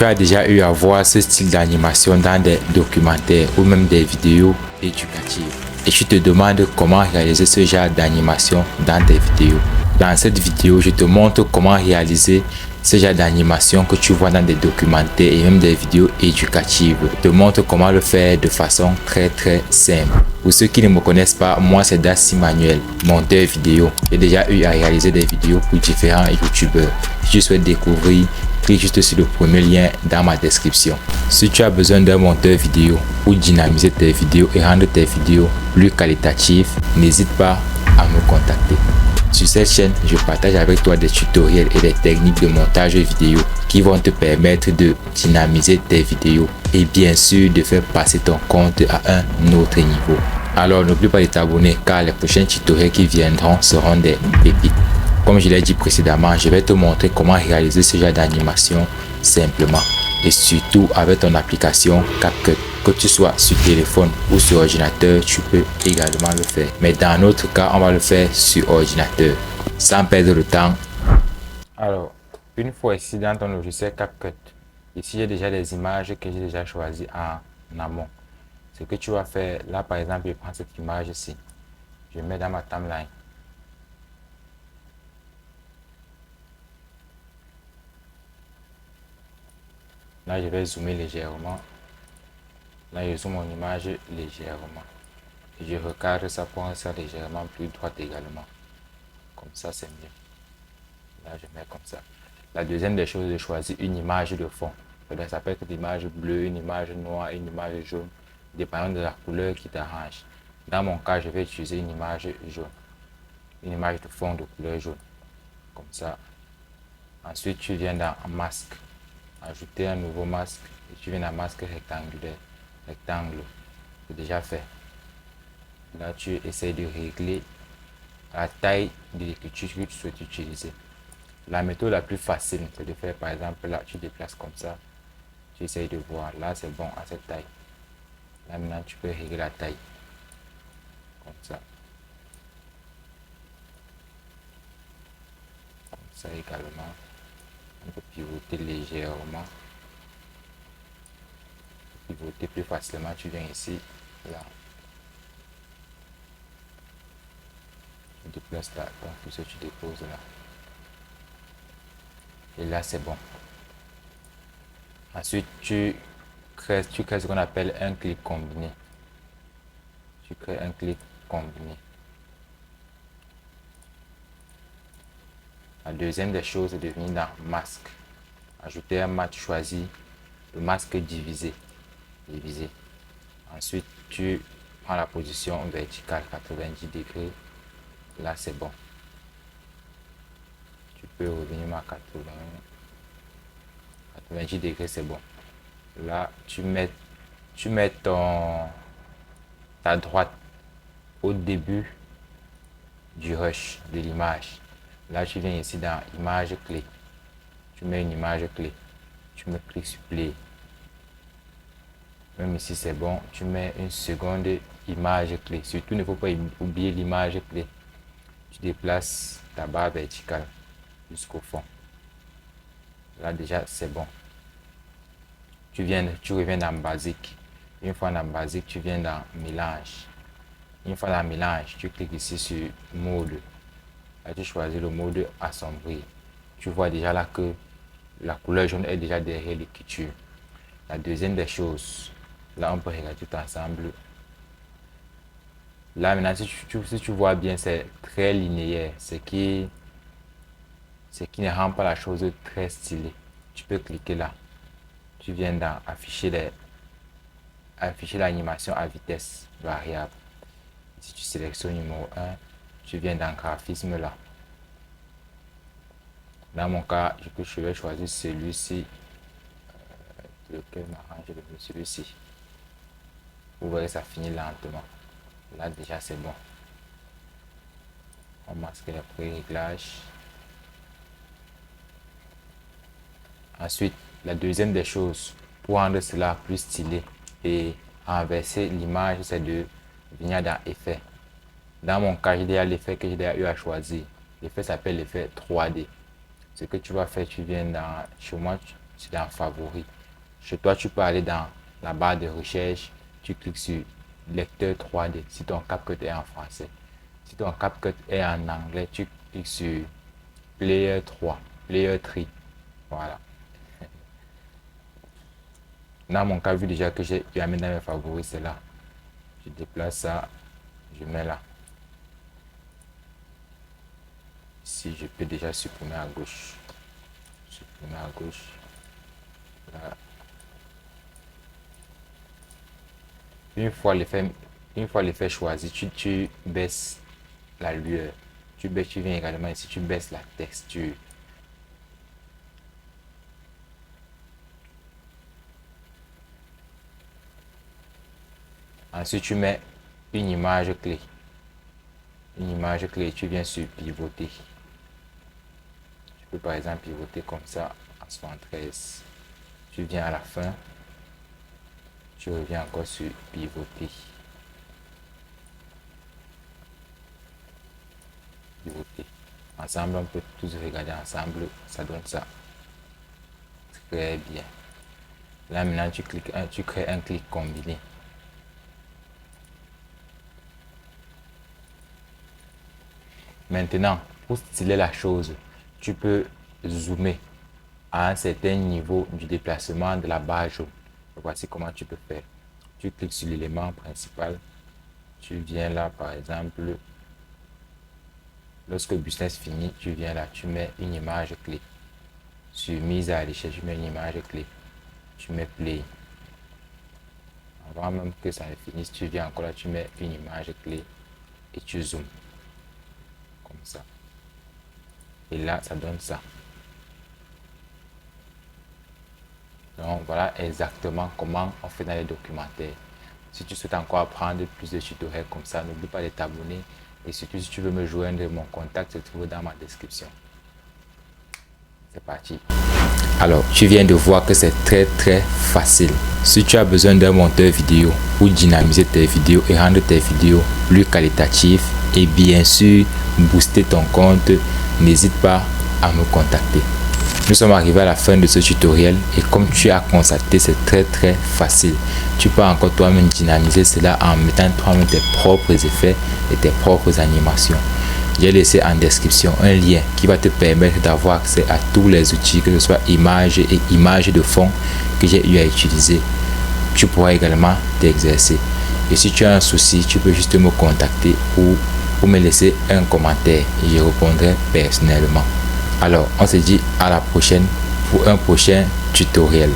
tu as déjà eu à voir ce style d'animation dans des documentaires ou même des vidéos éducatives et tu te demandes comment réaliser ce genre d'animation dans tes vidéos. Dans cette vidéo, je te montre comment réaliser ce genre d'animation que tu vois dans des documentaires et même des vidéos éducatives. Je te montre comment le faire de façon très simple. Pour ceux qui ne me connaissent pas, moi c'est Dassi Manuel, monteur vidéo. J'ai déjà eu à réaliser des vidéos pour différents youtubeurs. Si tu souhaites découvrir, clique juste sur le premier lien dans ma description. Si tu as besoin d'un monteur vidéo pour dynamiser tes vidéos et rendre tes vidéos plus qualitatives, n'hésite pas à me contacter. Sur cette chaîne, je partage avec toi des tutoriels et des techniques de montage vidéo qui vont te permettre de dynamiser tes vidéos et bien sûr de faire passer ton compte à un autre niveau. Alors n'oublie pas de t'abonner car les prochains tutoriels qui viendront seront des pépites. Comme je l'ai dit précédemment, je vais te montrer comment réaliser ce genre d'animation simplement et surtout avec ton application CapCut. Que tu sois sur téléphone ou sur ordinateur, tu peux également le faire. Mais dans notre cas, on va le faire sur ordinateur sans perdre de temps. Alors, une fois ici dans ton logiciel CapCut, ici j'ai déjà des images que j'ai déjà choisies en amont. Ce que tu vas faire, là par exemple, je prends cette image ici, je mets dans ma timeline. Là, je vais zoomer légèrement. Là, je zoome mon image légèrement. Et je recadre ça pour rendre ça légèrement plus droite également. Comme ça, c'est mieux. Là, je mets comme ça. La deuxième des choses, je choisis une image de fond. Ça peut être une image bleue, une image noire, une image jaune, dépendant de la couleur qui t'arrange. Dans mon cas, je vais utiliser une image jaune. Une image de fond de couleur jaune. Comme ça. Ensuite, tu viens dans masque. Ajouter un nouveau masque. Et tu viens dans masque rectangulaire. Rectangle, c'est déjà fait. Là, tu essaies de régler la taille de l'écriture que tu souhaites utiliser. La méthode la plus facile, c'est de faire par exemple là, tu déplaces comme ça. Tu essaies de voir. Là, c'est bon à cette taille. Là, maintenant, tu peux régler la taille. Comme ça. Comme ça également. On peut pivoter légèrement. Pivoter plus facilement, tu viens ici, là. Tu déplaces là, donc tout ça tu déposes là. Et là c'est bon. Ensuite tu crées ce qu'on appelle un clic combiné. Tu crées un clic combiné. La deuxième des choses est de venir dans masque. Ajouter un masque, tu choisis le masque divisé. Ensuite, tu prends la position verticale 90 degrés. Là, c'est bon. Tu peux revenir à 90 degrés, c'est bon. Là, tu mets ta droite au début du rush de l'image. Là, tu viens ici dans image clé. Tu mets une image clé. Tu me cliques sur play. Même ici c'est bon, tu mets une seconde image clé. Surtout, il ne faut pas oublier l'image clé. Tu déplaces ta barre verticale jusqu'au fond. Là déjà c'est bon. Tu reviens dans basique. Une fois dans basique, tu viens dans mélange. Une fois dans mélange, tu cliques ici sur mode. Là tu choisis le mode assombri. Tu vois déjà là que la couleur jaune est déjà derrière l'écriture. La deuxième des choses, là on peut regarder tout ensemble. Là maintenant si tu vois bien, c'est très linéaire, ce qui ne rend pas la chose très stylée. Tu peux cliquer là. Tu viens dans afficher l'animation à vitesse variable. Si tu sélectionnes numéro 1, tu viens dans graphisme là. Dans mon cas, je vais choisir celui-ci. Lequel m'arrange le mieux, celui-ci. Vous voyez, ça finit lentement. Là déjà c'est bon. On masque les pré-réglages. Ensuite, la deuxième des choses, pour rendre cela plus stylé et renverser l'image, c'est de venir dans effet. Dans mon cas, j'ai déjà l'effet que j'ai déjà eu à choisir. L'effet s'appelle l'effet 3D. Ce que tu vas faire, tu viens dans, chez moi, c'est dans favoris. Chez toi, tu peux aller dans la barre de recherche, tu cliques sur lecteur 3D si ton CapCut est en français. Si ton CapCut est en anglais, tu cliques sur Player 3, Player 3. Voilà. Dans mon cas, vu déjà que j'ai mis dans mes favoris, c'est là. Je déplace ça, je mets là. Ici, je peux déjà supprimer à gauche. Supprimer à gauche. Là. Une fois l'effet choisi, tu baisses la lueur. Tu viens également ici, tu baisses la texture. Ensuite, tu mets une image clé. Une image clé, tu viens sur pivoter. Tu peux par exemple pivoter comme ça en 73. Tu viens à la fin. Tu reviens encore sur pivoter. Pivoter. Ensemble, on peut tous regarder ensemble. Ça donne ça. Très bien. Là maintenant, tu crées un clic combiné. Maintenant, pour styler la chose, tu peux zoomer à un certain niveau du déplacement de la barre jaune. Voici comment tu peux faire. Tu cliques sur l'élément principal. Tu viens là, par exemple, lorsque le business finit, tu viens là, tu mets une image clé. Sur mise à l'échelle, tu mets une image clé. Tu mets play. Avant même que ça ne finisse, tu viens encore là, tu mets une image clé et tu zoomes. Comme ça. Et là, ça donne ça. Donc, voilà exactement comment on fait dans les documentaires. Si tu souhaites encore apprendre plus de tutoriels comme ça, n'oublie pas de t'abonner. Et surtout, si tu veux me joindre, mon contact se trouve dans ma description. C'est parti. Alors, tu viens de voir que c'est très facile. Si tu as besoin d'un monteur vidéo pour dynamiser tes vidéos et rendre tes vidéos plus qualitatives et bien sûr booster ton compte, n'hésite pas à me contacter. Nous sommes arrivés à la fin de ce tutoriel et comme tu as constaté, c'est très facile. Tu peux encore toi-même dynamiser cela en mettant toi-même tes propres effets et tes propres animations. J'ai laissé en description un lien qui va te permettre d'avoir accès à tous les outils, que ce soit images et images de fond que j'ai eu à utiliser. Tu pourras également t'exercer. Et si tu as un souci, tu peux juste me contacter ou me laisser un commentaire et je répondrai personnellement. Alors, on se dit à la prochaine pour un prochain tutoriel.